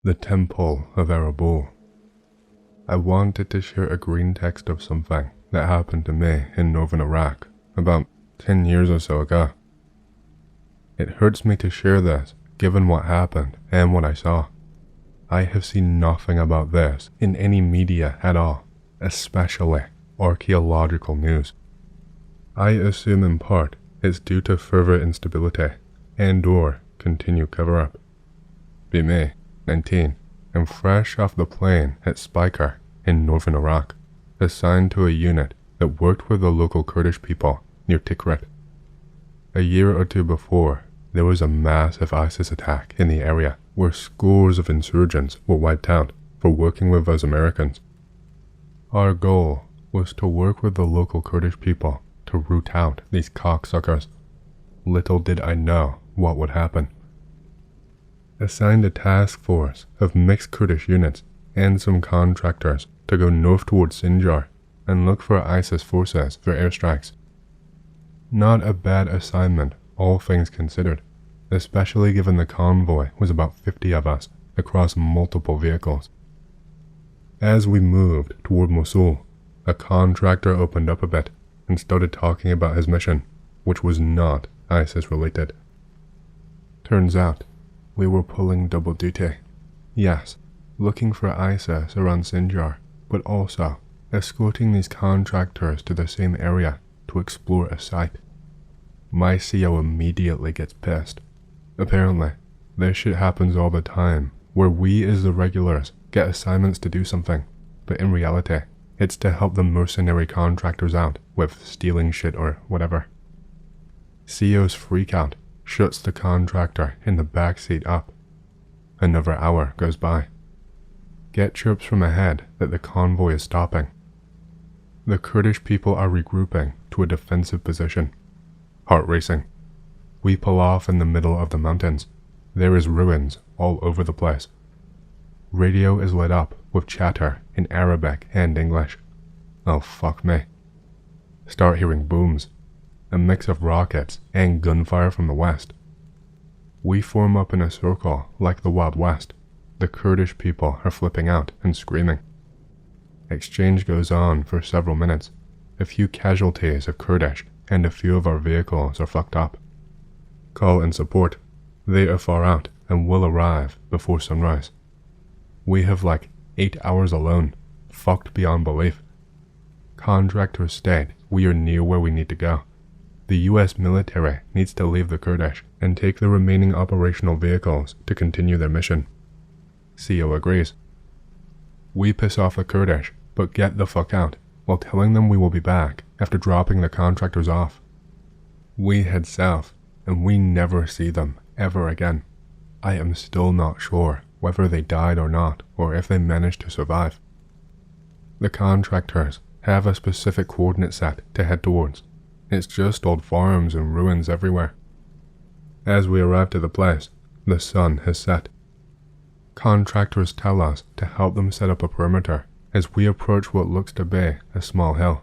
The Temple of Arabul. I wanted to share a green text of something that happened to me in northern Iraq about 10 years or so ago. It hurts me to share this given what happened and what I saw. I have seen nothing about this in any media at all, especially archaeological news. I assume in part it's due to further instability and/or continued cover-up. Be me, 19, and fresh off the plane at Spiker in northern Iraq, assigned to a unit that worked with the local Kurdish people near Tikrit. A year or two before, there was a massive ISIS attack in the area where scores of insurgents were wiped out for working with us Americans. Our goal was to work with the local Kurdish people to root out these cocksuckers. Little did I know what would happen. Assigned a task force of mixed Kurdish units and some contractors to go north towards Sinjar and look for ISIS forces for airstrikes. Not a bad assignment, all things considered, especially given the convoy was about 50 of us across multiple vehicles. As we moved toward Mosul, a contractor opened up a bit and started talking about his mission, which was not ISIS related. Turns out, we were pulling double duty. Yes, looking for ISIS around Sinjar, but also escorting these contractors to the same area to explore a site. My CO immediately gets pissed. Apparently, this shit happens all the time, where we as the regulars get assignments to do something, but in reality, it's to help the mercenary contractors out with stealing shit or whatever. CO's freakout shuts the contractor in the backseat up. Another hour goes by. Get chirps from ahead that the convoy is stopping. The Kurdish people are regrouping to a defensive position. Heart racing. We pull off in the middle of the mountains. There is ruins all over the place. Radio is lit up with chatter in Arabic and English. Oh fuck me. Start hearing booms. A mix of rockets and gunfire from the west. We form up in a circle like the Wild West. The Kurdish people are flipping out and screaming. Exchange goes on for several minutes. A few casualties of Kurdish and a few of our vehicles are fucked up. Call in support. They are far out and will arrive before sunrise. We have like 8 hours alone, fucked beyond belief. Contractors state we are near where we need to go. The US military needs to leave the Kurdish and take the remaining operational vehicles to continue their mission. CO agrees. We piss off the Kurdish, but get the fuck out, while telling them we will be back after dropping the contractors off. We head south, and we never see them ever again. I am still not sure whether they died or not, or if they managed to survive. The contractors have a specific coordinate set to head towards. It's just old farms and ruins everywhere. As we arrive to the place, the sun has set. Contractors tell us to help them set up a perimeter as we approach what looks to be a small hill.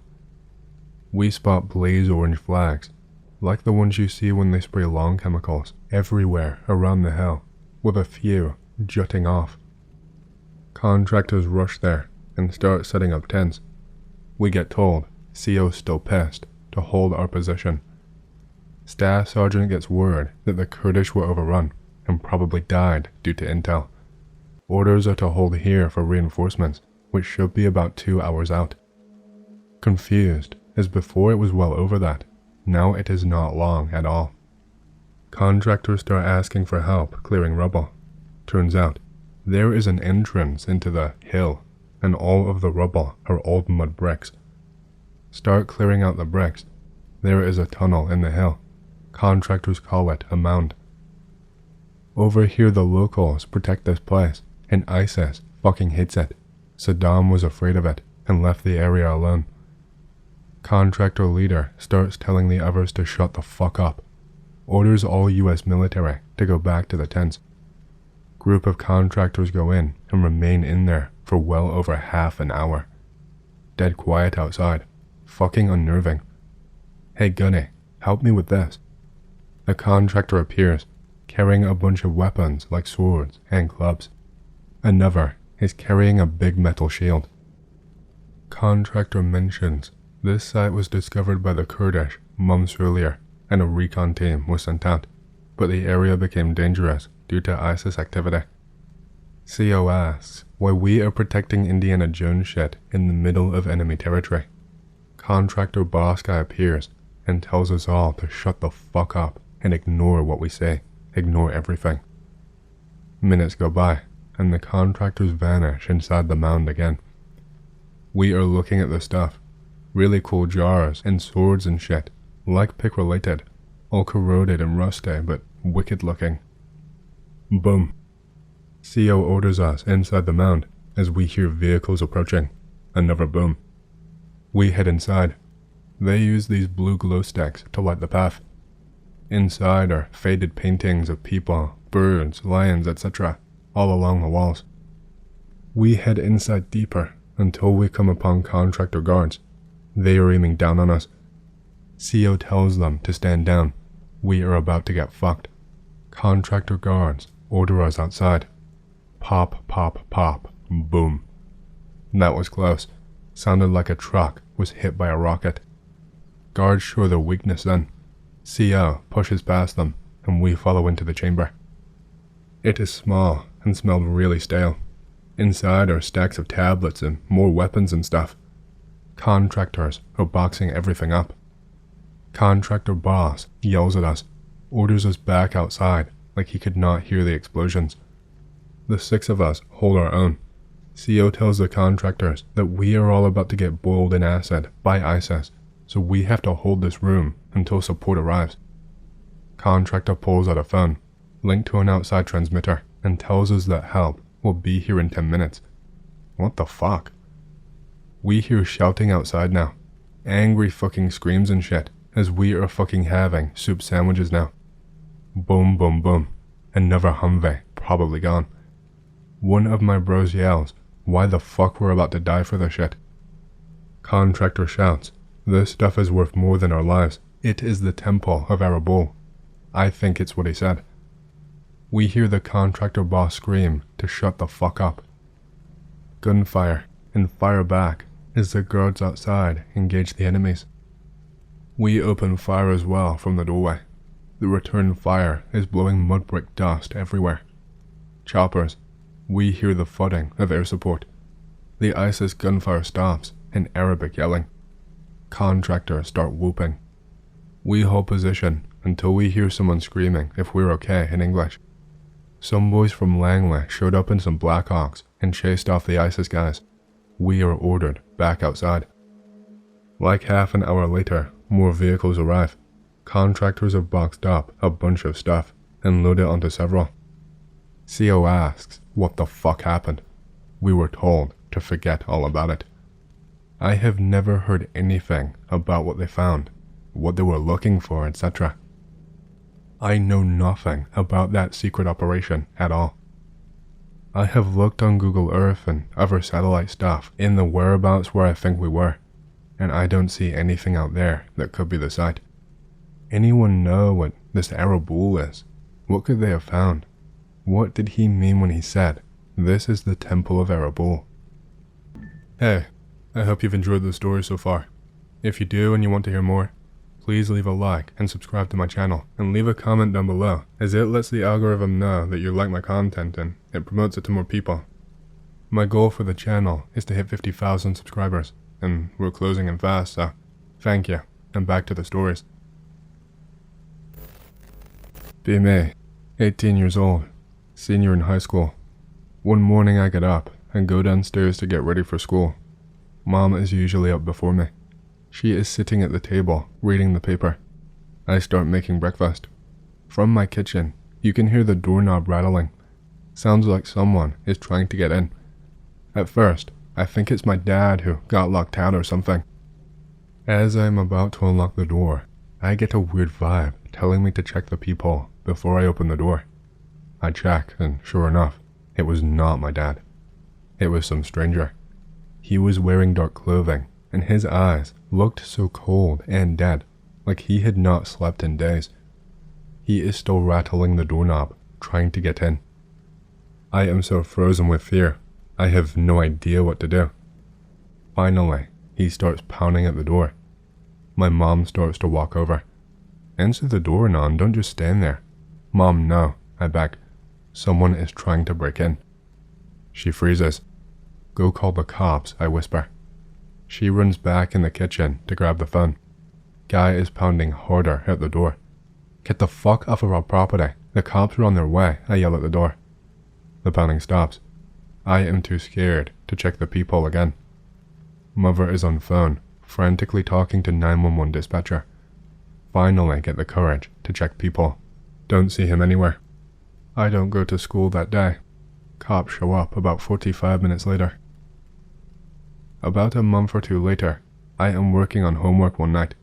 We spot blaze orange flags, like the ones you see when they spray lawn chemicals, everywhere around the hill, with a few jutting off. Contractors rush there and start setting up tents. We get told, CO's still pissed, to hold our position. Staff Sergeant gets word that the Kurdish were overrun and probably died due to intel. Orders are to hold here for reinforcements, which should be about 2 hours out. Confused, as before it was well over that, now it is not long at all. Contractors start asking for help clearing rubble. Turns out, there is an entrance into the hill, and all of the rubble are old mud bricks. Start clearing out the bricks. There is a tunnel in the hill. Contractors call it a mound. Over here the locals protect this place, and ISIS fucking hates it. Saddam was afraid of it and left the area alone. Contractor leader starts telling the others to shut the fuck up. Orders all US military to go back to the tents. Group of contractors go in and remain in there for well over half an hour. Dead quiet outside. Fucking unnerving. Hey Gunny, help me with this. A contractor appears, carrying a bunch of weapons like swords and clubs. Another is carrying a big metal shield. Contractor mentions this site was discovered by the Kurdish months earlier and a recon team was sent out, but the area became dangerous due to ISIS activity. CO asks why we are protecting Indiana Jones shit in the middle of enemy territory. Contractor boss guy appears and tells us all to shut the fuck up and ignore what we say, ignore everything. Minutes go by and the contractors vanish inside the mound again. We are looking at the stuff, really cool jars and swords and shit, like pick related, all corroded and rusty but wicked looking. Boom. CO orders us inside the mound as we hear vehicles approaching. Another boom. We head inside. They use these blue glow sticks to light the path. Inside are faded paintings of people, birds, lions, etc., all along the walls. We head inside deeper until we come upon contractor guards. They are aiming down on us. CO tells them to stand down. We are about to get fucked. Contractor guards order us outside. Pop, pop, pop, boom. That was close. Sounded like a truck was hit by a rocket. Guards show their weakness then. CO pushes past them and we follow into the chamber. It is small and smelled really stale. Inside are stacks of tablets and more weapons and stuff. Contractors are boxing everything up. Contractor boss yells at us, orders us back outside like he could not hear the explosions. The 6 of us hold our own. CO tells the contractors that we are all about to get boiled in acid by ISIS, so we have to hold this room until support arrives. Contractor pulls out a phone, linked to an outside transmitter, and tells us that help will be here in 10 minutes. What the fuck? We hear shouting outside now. Angry fucking screams and shit, as we are fucking having soup sandwiches now. Boom, boom, boom. Another Humvee, probably gone. One of my bros yells, why the fuck we're about to die for this shit. Contractor shouts, this stuff is worth more than our lives. It is the Temple of Arabul. I think it's what he said. We hear the contractor boss scream to shut the fuck up. Gunfire and fire back as the guards outside engage the enemies. We open fire as well from the doorway. The return fire is blowing mud brick dust everywhere. Choppers. We hear the thudding of air support. The ISIS gunfire stops and Arabic yelling. Contractors start whooping. We hold position until we hear someone screaming if we're okay in English. Some boys from Langley showed up in some Blackhawks and chased off the ISIS guys. We are ordered back outside. Like half an hour later, more vehicles arrive. Contractors have boxed up a bunch of stuff and load it onto several. CO asks what the fuck happened. We were told to forget all about it. I have never heard anything about what they found, what they were looking for, etc. I know nothing about that secret operation at all. I have looked on Google Earth and other satellite stuff in the whereabouts where I think we were, and I don't see anything out there that could be the site. Anyone know what this Arabul is? What could they have found? What did he mean when he said, this is the Temple of Arabul? Hey, I hope you've enjoyed the story so far. If you do and you want to hear more, please leave a like and subscribe to my channel, and leave a comment down below, as it lets the algorithm know that you like my content and it promotes it to more people. My goal for the channel is to hit 50,000 subscribers, and we're closing in fast, so thank you, and back to the stories. Be me, 18 years old, senior in high school. One morning I get up and go downstairs to get ready for school. Mom is usually up before me. She is sitting at the table, reading the paper. I start making breakfast. From my kitchen, you can hear the doorknob rattling. Sounds like someone is trying to get in. At first, I think it's my dad who got locked out or something. As I'm about to unlock the door, I get a weird vibe telling me to check the peephole before I open the door. I check, and sure enough, it was not my dad. It was some stranger. He was wearing dark clothing, and his eyes looked so cold and dead, like he had not slept in days. He is still rattling the doorknob, trying to get in. I am so frozen with fear, I have no idea what to do. Finally, he starts pounding at the door. My mom starts to walk over. Answer the door, Non, don't just stand there. Mom, no, I beg. Someone is trying to break in. She freezes. Go call the cops, I whisper. She runs back in the kitchen to grab the phone. Guy is pounding harder at the door. Get the fuck off of our property. The cops are on their way, I yell at the door. The pounding stops. I am too scared to check the peephole again. Mother is on phone, frantically talking to 911 dispatcher. Finally get the courage to check peephole. Don't see him anywhere. I don't go to school that day. Cops show up about 45 minutes later. About a month or two later, I am working on homework one night.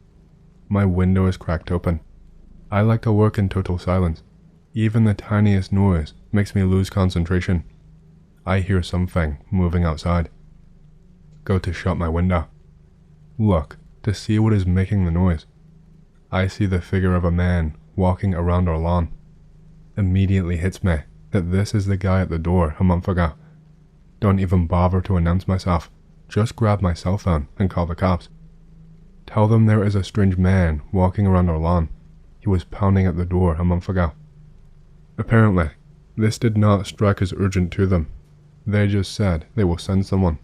My window is cracked open. I like to work in total silence. Even the tiniest noise makes me lose concentration. I hear something moving outside. Go to shut my window. Look to see what is making the noise. I see the figure of a man walking around our lawn. Immediately hits me that this is the guy at the door a month ago. Don't even bother to announce myself. Just grab my cell phone and call the cops. Tell them there is a strange man walking around our lawn. He was pounding at the door a month ago. Apparently, this did not strike as urgent to them. They just said they will send someone.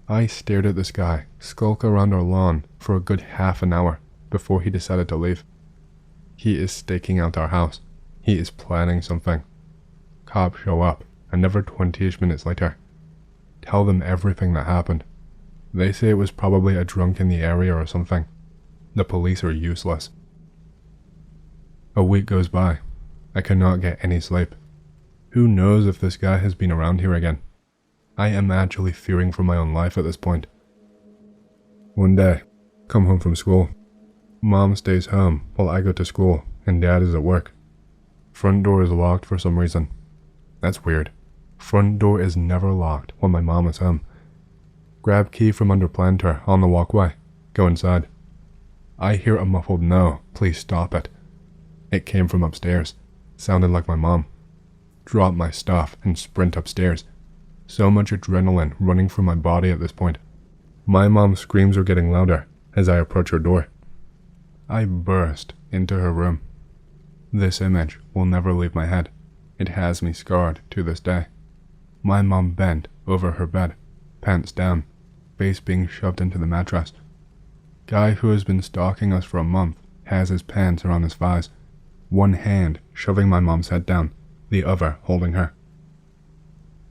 I stared at this guy skulk around our lawn for a good half an hour before he decided to leave. He is staking out our house. He is planning something. Cops show up another 20-ish minutes later. Tell them everything that happened. They say it was probably a drunk in the area or something. The police are useless. A week goes by. I cannot get any sleep. Who knows if this guy has been around here again? I am actually fearing for my own life at this point. One day, come home from school. Mom stays home while I go to school and Dad is at work. Front door is locked for some reason. That's weird. Front door is never locked when my mom is home. Grab key from under planter on the walkway. Go inside. I hear a muffled no, please stop it. It came from upstairs. Sounded like my mom. Drop my stuff and sprint upstairs. So much adrenaline running through my body at this point. My mom's screams are getting louder as I approach her door. I burst into her room. This image will never leave my head. It has me scarred to this day. My mom bent over her bed, pants down, face being shoved into the mattress. Guy who has been stalking us for a month has his pants around his thighs, one hand shoving my mom's head down, the other holding her.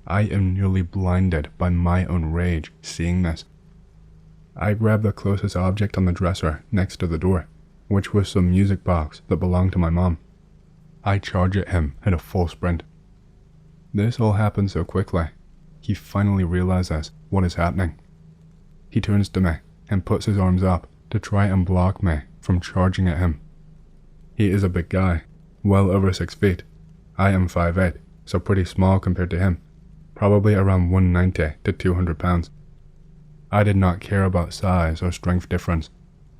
I am nearly blinded by my own rage seeing this. I grab the closest object on the dresser next to the door, which was some music box that belonged to my mom. I charge at him at a full sprint. This all happened so quickly, he finally realizes what is happening. He turns to me and puts his arms up to try and block me from charging at him. He is a big guy, well over 6 feet. I am 5'8", so pretty small compared to him, probably around 190 to 200 pounds. I did not care about size or strength difference.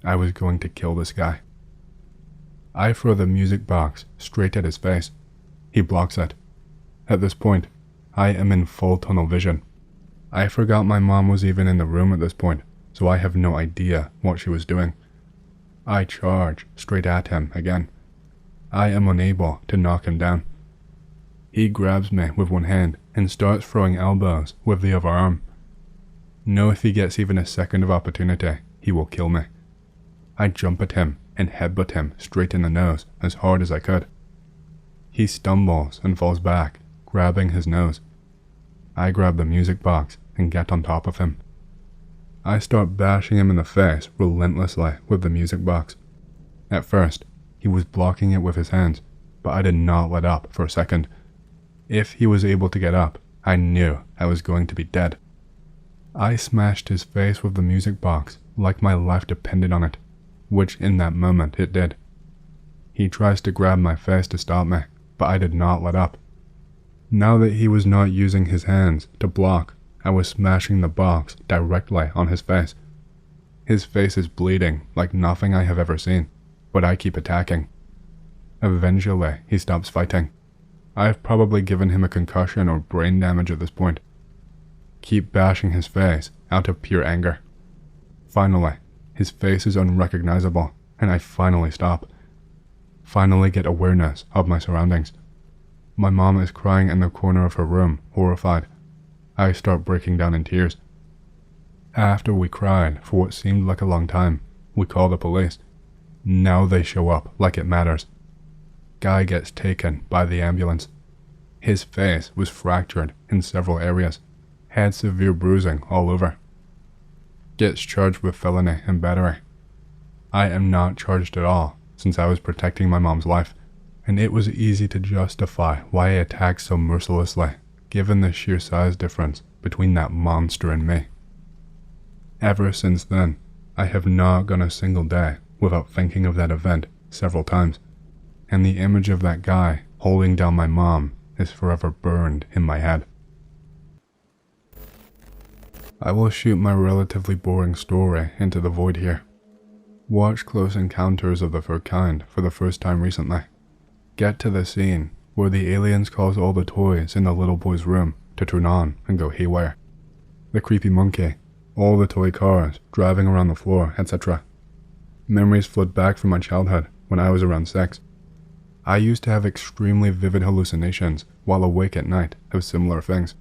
I was going to kill this guy. I throw the music box straight at his face. He blocks it. At this point, I am in full tunnel vision. I forgot my mom was even in the room at this point, so I have no idea what she was doing. I charge straight at him again. I am unable to knock him down. He grabs me with one hand and starts throwing elbows with the other arm. Know if he gets even a second of opportunity, he will kill me. I jump at him and headbutt him straight in the nose as hard as I could. He stumbles and falls back, grabbing his nose. I grab the music box and get on top of him. I start bashing him in the face relentlessly with the music box. At first, he was blocking it with his hands, but I did not let up for a second. If he was able to get up, I knew I was going to be dead. I smashed his face with the music box like my life depended on it, which in that moment it did. He tries to grab my face to stop me, but I did not let up. Now that he was not using his hands to block, I was smashing the box directly on his face. His face is bleeding like nothing I have ever seen, but I keep attacking. Eventually, he stops fighting. I've probably given him a concussion or brain damage at this point. Keep bashing his face out of pure anger. Finally, his face is unrecognizable, and I finally stop. Finally get awareness of my surroundings. My mom is crying in the corner of her room, horrified. I start breaking down in tears. After we cried for what seemed like a long time, we call the police. Now they show up like it matters. Guy gets taken by the ambulance. His face was fractured in several areas, had severe bruising all over. Gets charged with felony and battery. I am not charged at all, since I was protecting my mom's life, and it was easy to justify why I attacked so mercilessly, given the sheer size difference between that monster and me. Ever since then, I have not gone a single day without thinking of that event several times, and the image of that guy holding down my mom is forever burned in my head. I will shoot my relatively boring story into the void here. Watch Close Encounters of the Third Kind for the first time recently. Get to the scene where the aliens cause all the toys in the little boy's room to turn on and go haywire. The creepy monkey, all the toy cars driving around the floor, etc. Memories flood back from my childhood when I was around 6. I used to have extremely vivid hallucinations while awake at night of similar things.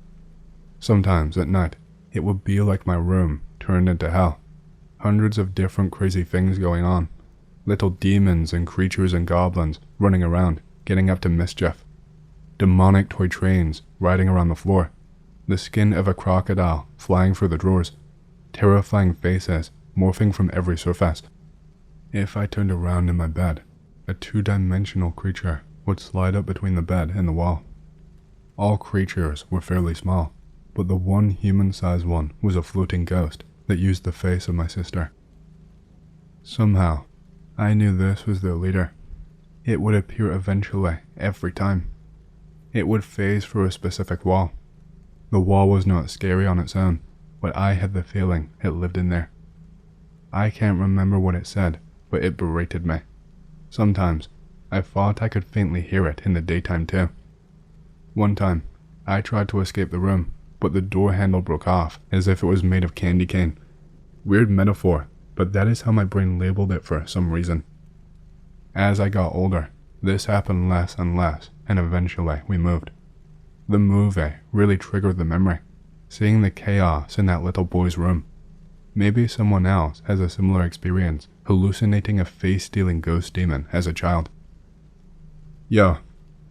Sometimes at night, it would be like my room turned into hell. Hundreds of different crazy things going on. Little demons and creatures and goblins running around, getting up to mischief. Demonic toy trains riding around the floor. The skin of a crocodile flying through the drawers. Terrifying faces morphing from every surface. If I turned around in my bed, a 2-dimensional creature would slide up between the bed and the wall. All creatures were fairly small, but the one human-sized one was a floating ghost that used the face of my sister. Somehow, I knew this was their leader. It would appear eventually, every time. It would phase through a specific wall. The wall was not scary on its own, but I had the feeling it lived in there. I can't remember what it said, but it berated me. Sometimes, I thought I could faintly hear it in the daytime too. One time, I tried to escape the room, but the door handle broke off as if it was made of candy cane. Weird metaphor, but that is how my brain labeled it for some reason. As I got older, this happened less and less, and eventually we moved. The movie really triggered the memory, seeing the chaos in that little boy's room. Maybe someone else has a similar experience, hallucinating a face-stealing ghost demon as a child. Yo,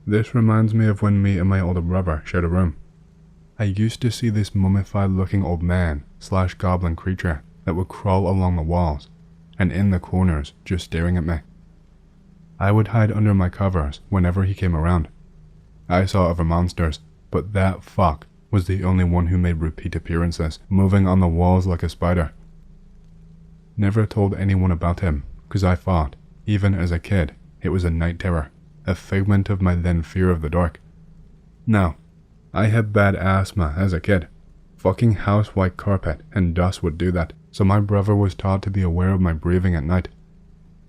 this reminds me of when me and my older brother shared a room. I used to see this mummified-looking old man/goblin creature that would crawl along the walls, and in the corners just staring at me. I would hide under my covers whenever he came around. I saw other monsters, but that fuck was the only one who made repeat appearances, moving on the walls like a spider. Never told anyone about him, cause I thought, even as a kid, it was a night terror, a figment of my then fear of the dark. No, I had bad asthma as a kid. Fucking house white carpet and dust would do that, so my brother was taught to be aware of my breathing at night.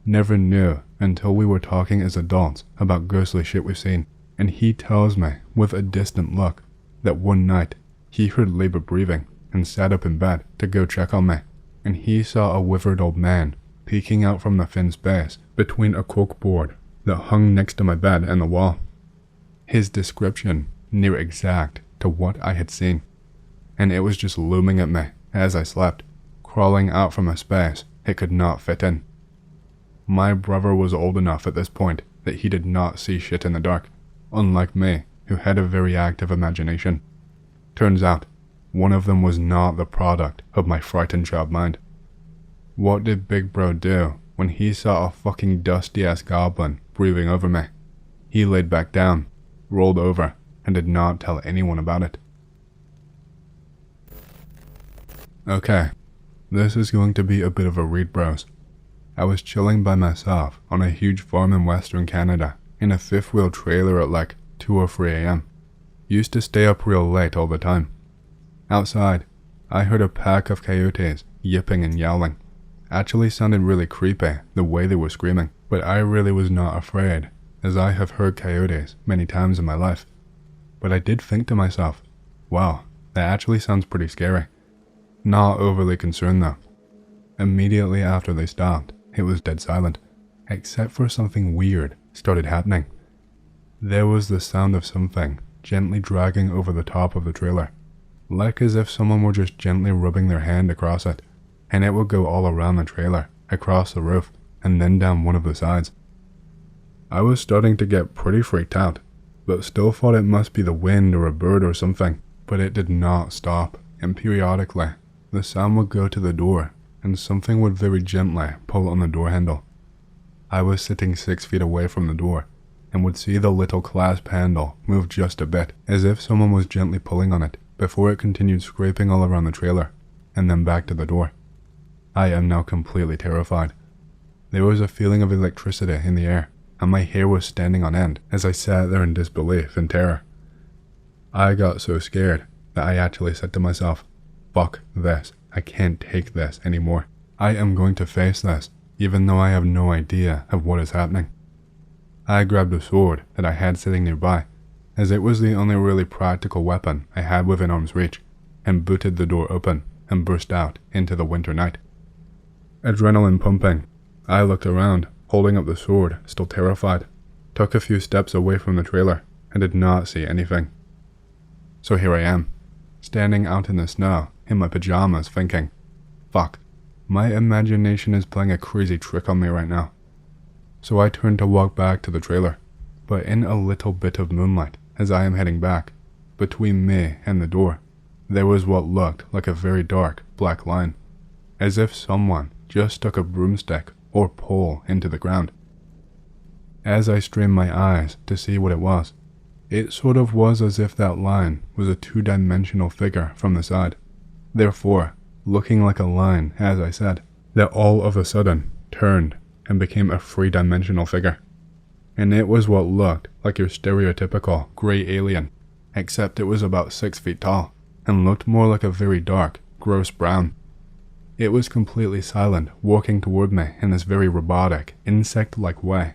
Never knew until we were talking as adults about ghostly shit we've seen, and he tells me with a distant look that one night he heard labor breathing and sat up in bed to go check on me, and he saw a withered old man peeking out from the thin space between a corkboard that hung next to my bed and the wall. His description near exact to what I had seen, and it was just looming at me as I slept, crawling out from a space it could not fit in. My brother was old enough at this point that he did not see shit in the dark, unlike me, who had a very active imagination. Turns out, one of them was not the product of my frightened child mind. What did Big Bro do when he saw a fucking dusty-ass goblin breathing over me? He laid back down, rolled over, and did not tell anyone about it. Okay, this is going to be a bit of a read, bros. I was chilling by myself on a huge farm in Western Canada in a fifth-wheel trailer at like 2 or 3 a.m. Used to stay up real late all the time. Outside, I heard a pack of coyotes yipping and yowling. Actually sounded really creepy the way they were screaming, but I really was not afraid, as I have heard coyotes many times in my life. But I did think to myself, wow, that actually sounds pretty scary. Not overly concerned though. Immediately after they stopped, it was dead silent, except for something weird started happening. There was the sound of something gently dragging over the top of the trailer, like as if someone were just gently rubbing their hand across it, and it would go all around the trailer, across the roof, and then down one of the sides. I was starting to get pretty freaked out, but still thought it must be the wind or a bird or something, but it did not stop, and periodically, the sound would go to the door, and something would very gently pull on the door handle. I was sitting 6 feet away from the door, and would see the little clasp handle move just a bit, as if someone was gently pulling on it, before it continued scraping all around the trailer, and then back to the door. I am now completely terrified. There was a feeling of electricity in the air, and my hair was standing on end as I sat there in disbelief and terror. I got so scared that I actually said to myself, fuck this, I can't take this anymore. I am going to face this, even though I have no idea of what is happening. I grabbed a sword that I had sitting nearby, as it was the only really practical weapon I had within arm's reach, and booted the door open and burst out into the winter night. Adrenaline pumping, I looked around, holding up the sword, still terrified, took a few steps away from the trailer, and did not see anything. So here I am, standing out in the snow, in my pajamas, thinking, fuck, my imagination is playing a crazy trick on me right now. So I turned to walk back to the trailer, but in a little bit of moonlight, as I am heading back, between me and the door, there was what looked like a very dark black line, as if someone just stuck a broomstick or pole into the ground. As I strained my eyes to see what it was, it sort of was as if that line was a two-dimensional figure from the side, therefore looking like a line, as I said, that all of a sudden turned and became a three-dimensional figure. And it was what looked like your stereotypical grey alien, except it was about 6 feet tall, and looked more like a very dark, gross brown. It was completely silent, walking toward me in this very robotic, insect-like way,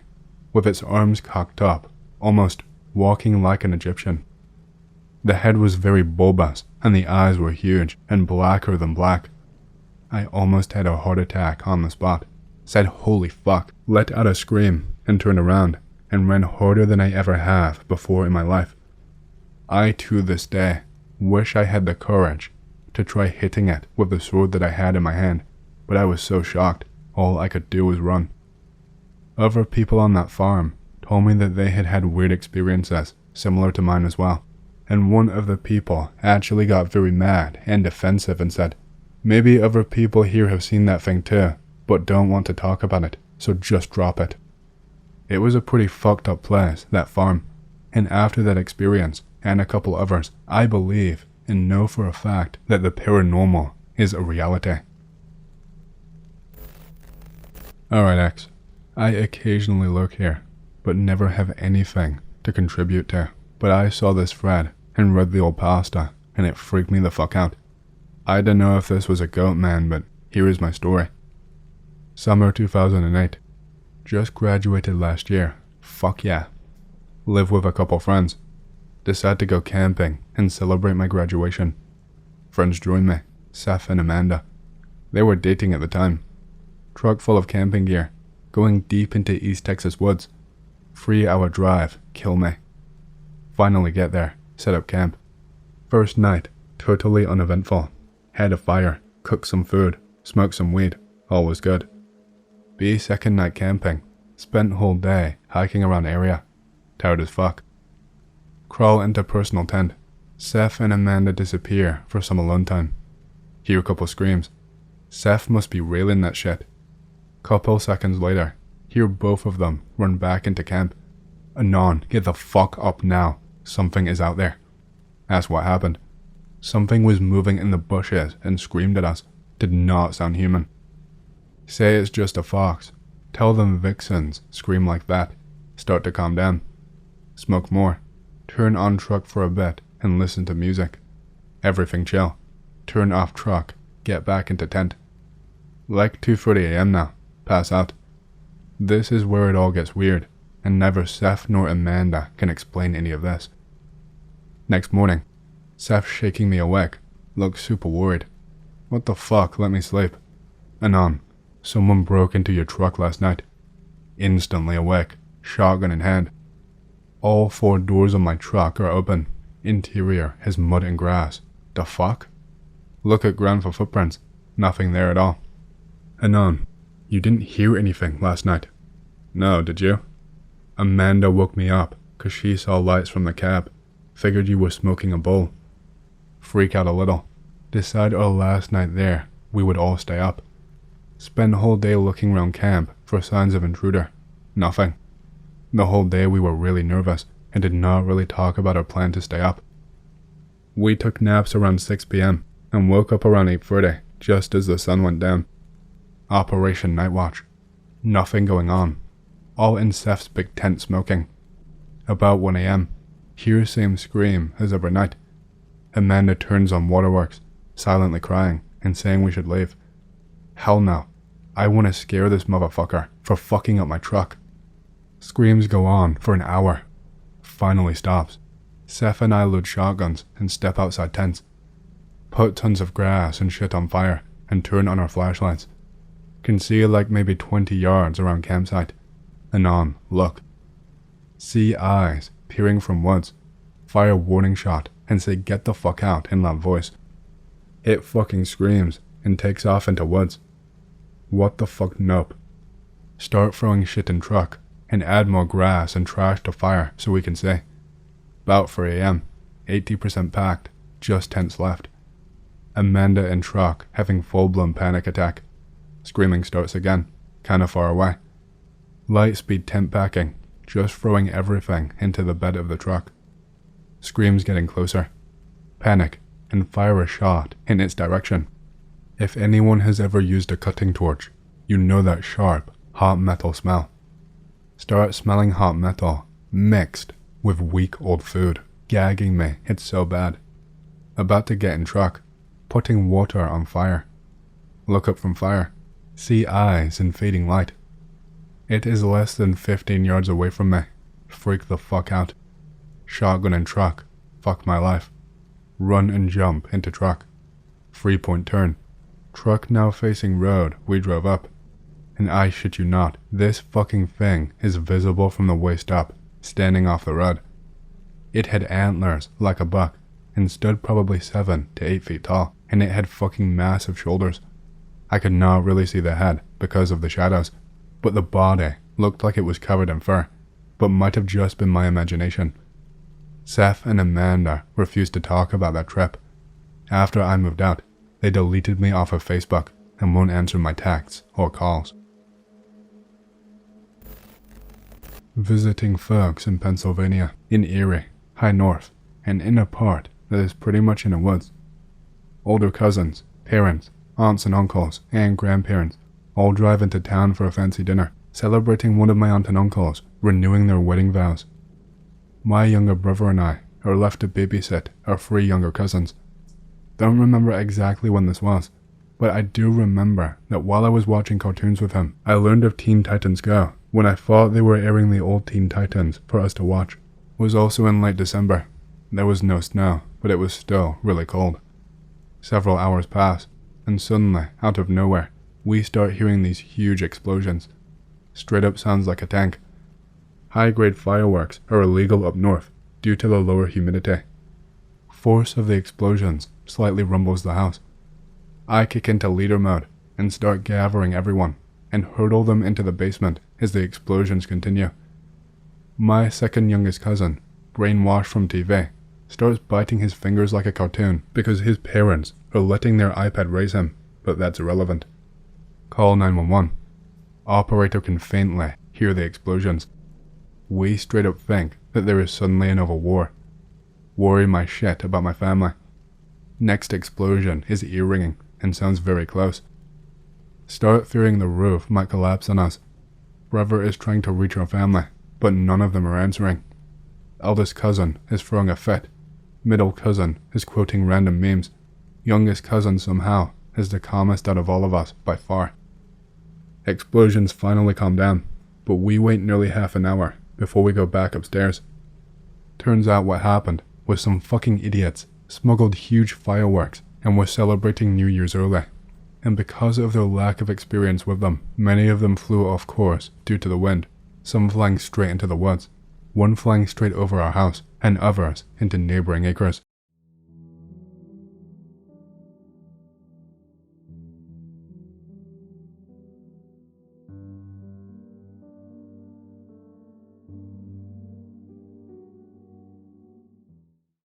with its arms cocked up, almost walking like an Egyptian. The head was very bulbous, and the eyes were huge and blacker than black. I almost had a heart attack on the spot, said holy fuck, let out a scream, and turned around, and ran harder than I ever have before in my life. I, to this day, wish I had the courage to try hitting it with the sword that I had in my hand, but I was so shocked, all I could do was run. Other people on that farm told me that they had had weird experiences, similar to mine as well, and one of the people actually got very mad and defensive and said, maybe other people here have seen that thing too, but don't want to talk about it, so just drop it. It was a pretty fucked up place, that farm, and after that experience, and a couple others, I believe and know for a fact that the paranormal is a reality. Alright X, I occasionally lurk here, but never have anything to contribute to, but I saw this thread and read the old pasta, and it freaked me the fuck out. I don't know if this was a Goatman, but here is my story. Summer 2008. Just graduated last year, fuck yeah. Live with a couple friends. Decide to go camping and celebrate my graduation. Friends joined me, Seth and Amanda. They were dating at the time. Truck full of camping gear, going deep into East Texas woods. 3-hour drive, kill me. Finally get there, set up camp. First night, totally uneventful. Had a fire, cooked some food, smoked some weed, all was good. B second night camping, spent whole day hiking around area. Tired as fuck. Crawl into personal tent. Seth and Amanda disappear for some alone time. Hear a couple screams. Seth must be railing that shit. Couple seconds later, hear both of them run back into camp. Anon, get the fuck up now. Something is out there. Asked what happened. Something was moving in the bushes and screamed at us. Did not sound human. Say it's just a fox. Tell them vixens scream like that. Start to calm down. Smoke more. Turn on truck for a bit and listen to music. Everything chill. Turn off truck. Get back into tent. Like 2:30 a.m. now. Pass out. This is where it all gets weird. and neither Seth nor Amanda can explain any of this. Next morning, Seth shaking me awake, looked super worried. What the fuck, let me sleep. Anon, someone broke into your truck last night. Instantly awake, shotgun in hand. All 4 doors of my truck are open. Interior has mud and grass. The fuck? Look at ground for footprints. Nothing there at all. Anon, you didn't hear anything last night? No, did you? Amanda woke me up, 'cause she saw lights from the cab. Figured you were smoking a bowl. Freak out a little. Decide our last night there, we would all stay up. Spend the whole day looking around camp for signs of intruder. Nothing. The whole day we were really nervous and did not really talk about our plan to stay up. We took naps around 6 p.m. and woke up around 8:30 just as the sun went down. Operation Night Watch. Nothing going on. All in Seth's big tent smoking. About 1 a.m. Hear same scream as every night. Amanda turns on waterworks, silently crying and saying we should leave. Hell no. I want to scare this motherfucker for fucking up my truck. Screams go on for an hour. Finally stops. Seth and I load shotguns and step outside tents. Put tons of grass and shit on fire and turn on our flashlights. Can see like maybe 20 yards around campsite. Anon, look. See eyes peering from woods. Fire warning shot and say get the fuck out in loud voice. It fucking screams and takes off into woods. What the fuck, nope. Start throwing shit in truck and add more grass and trash to fire so we can see. About 3 a.m. 80% packed, just tents left. Amanda in truck having full-blown panic attack. Screaming starts again, kinda far away. Light speed tent packing, just throwing everything into the bed of the truck. Screams getting closer. Panic, and fire a shot in its direction. If anyone has ever used a cutting torch, you know that sharp, hot metal smell. Start smelling hot metal, mixed with weak old food, gagging me, it's so bad. About to get in truck, putting water on fire. Look up from fire, see eyes in fading light. It is less than 15 yards away from me, freak the fuck out. Shotgun in truck, fuck my life. Run and jump into truck. 3-point turn. Truck now facing road we drove up. And I shit you not, this fucking thing is visible from the waist up, standing off the road. It had antlers like a buck, and stood probably 7 to 8 feet tall, and it had fucking massive shoulders. I could not really see the head because of the shadows, but the body looked like it was covered in fur, but might have just been my imagination. Seth and Amanda refused to talk about that trip. After I moved out, they deleted me off of Facebook and won't answer my texts or calls. Visiting folks in Pennsylvania, in Erie, high north, and in a part that is pretty much in the woods. Older cousins, parents, aunts and uncles, and grandparents all drive into town for a fancy dinner, celebrating one of my aunt and uncles renewing their wedding vows. My younger brother and I are left to babysit our 3 younger cousins. Don't remember exactly when this was, but I do remember that while I was watching cartoons with him, I learned of Teen Titans Go when I thought they were airing the old Teen Titans for us to watch. It was also in late December. There was no snow, but it was still really cold. Several hours pass, and suddenly, out of nowhere, we start hearing these huge explosions. Straight up sounds like a tank. High-grade fireworks are illegal up north due to the lower humidity. Force of the explosions slightly rumbles the house. I kick into leader mode and start gathering everyone and hurtle them into the basement as the explosions continue. My second youngest cousin, brainwashed from TV, starts biting his fingers like a cartoon because his parents are letting their iPad raise him, but that's irrelevant. Call 911. Operator can faintly hear the explosions. We straight up think that there is suddenly another war. Worry my shit about my family. Next explosion is ear-ringing and sounds very close. Start fearing the roof might collapse on us. Brother is trying to reach our family, but none of them are answering. Eldest cousin is throwing a fit. Middle cousin is quoting random memes. Youngest cousin somehow is the calmest out of all of us by far. Explosions finally calm down, but we wait nearly half an hour before we go back upstairs. Turns out what happened was some fucking idiots smuggled huge fireworks and were celebrating New Year's early. And because of their lack of experience with them, many of them flew off course due to the wind, some flying straight into the woods, one flying straight over our house, and others into neighbouring acres.